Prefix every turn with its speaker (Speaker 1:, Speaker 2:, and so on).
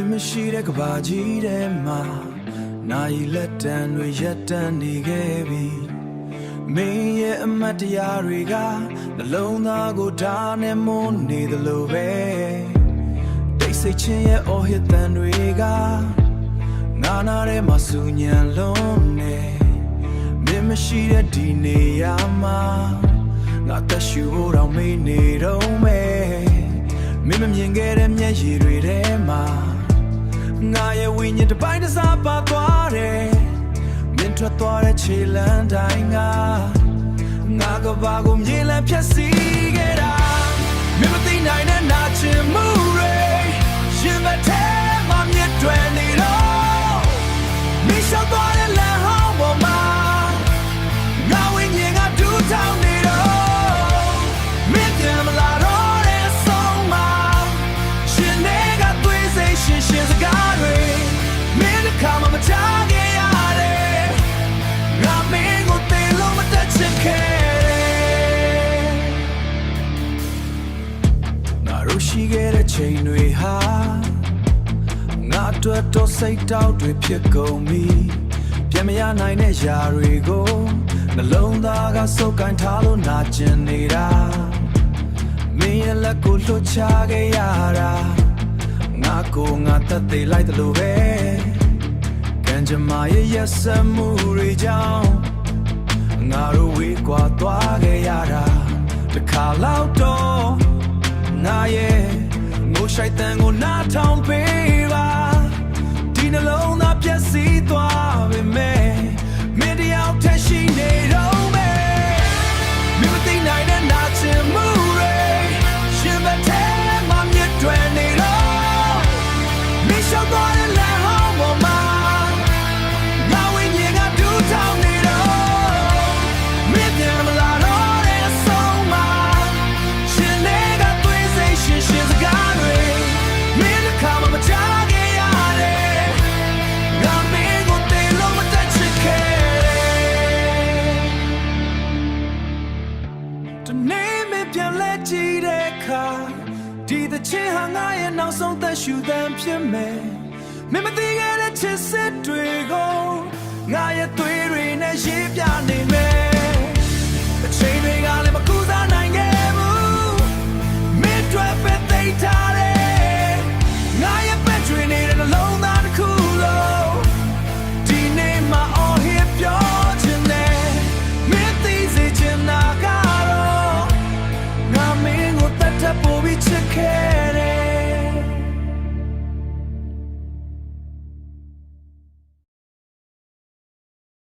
Speaker 1: မရှိတဲ့ကဘာကြီးထဲမှာနိုင်လက်တန်တွေရက်တန်နေခဲ့ပြီမင်းရဲ့အမတ်တရားတွေကနှလုံးသားကိုဓာတ်နဲ့မွန်းနေသလိုပဲတိတ်ဆိတ်ခြင်းရဲ့အော်ဟစ်တန်တွေကငါနာထဲမှာစူညံလုံးနေမင်းမရှိတဲ့ဒီနေရာမှာငါသက်ရှူဖို့တော့မေးနေတော့မယ်မင်းမမြင်ခဲ့တဲ့မျက်ရည်တွေထဲမှာငါရဲ့ဝိညာဉ်တစ်ပိုင်းတစ်စားပါသွားတယ်မင်းထွက်သွားတဲ့ခြေလမ်းတိုင်းငါကဘာကိုမြေလမ်းဖြတ်စီခဲ့တာမင်းမသိနိုင်တဲ့နာကျင်မှုတွေရှင်မထဲမှာမြစ်တွယ်နေတော့မင်းရှောက်သွားတဲ့လမ်းဟောင်းပေါ်မှာငါဝိညာဉ်ကဒူးထောင်နေတော့မင်းပြန်မလာတော့တဲ့ဆုံးမှာရှင်တွေကသွေးစိတ်ရှင်စကားတွေမင်းတစ်ခါမှမချခဲ့ရတယ်ငါမင်းကိုသေလို့မတတ်ချင်ခဲ့ရှိခဲ့တဲ့ချိန်တွေဟာငါအတွက်တော့စိတ်တောက်တွေဖြစ်ကုန်ပြီပြန်မရနိုင်တဲ့ຢာတွေကိုနှလုံးသားကစုပ်ကိုင်ထားလို့နာကျင်နေတာမင်းရဲ့လက်ကိုလွှတ်ချခဲ့ရတာငါသက်သေလိုက်တယ်လို့ပဲကံကြမ္မာရဲ့ရက်စက်မှုတွေကြောင့်ငါတို့ဝေးကွာသွားခဲ့ရတာတစ်ခါလောက်တော့ငါရဲ့ငိုရှိုက်တန်ကိုနားထောင်ပေးပါဒီနှလုံးသားပြည့်စည်သွားပေမဲ့မင်းတယောက်ထက်ရှိနေတော့မယ်မင်းမသိနိုင်တဲ့နာကျင်မှုတွေရှင်မထဲမှာမြစ်တွယ်နေတော့မင်းရှောက်သွားတဲ့လမ်းဟောင်းပေါ်မှာငါဝိညာဉ်ကဒူးထောင်နေတော့မင်းပြန်မလာတော့တဲ့ဆုံးမှာရှင်တွေကရှင်စကားတွေမင်းတစ်ခါမှမချခဲ့ရတယ်ငါမင်းကိုသေလို့မတတ်ချင်ခဲ့တနေ့မပြန်လဲကြည့်တဲ့အခါဒီသချင်းဟာငါရဲ့နောက်ဆုံးသက်ရှူသံဖြစ်မယ်မင်းမသိခဲ့တဲ့ချစ်စစ်တွေကိုငါရဲ့သွေးတွေနဲ့ရေးပြနေမယ်အချိန်တွေကလည်းမကူစားနိုင်ခဲ့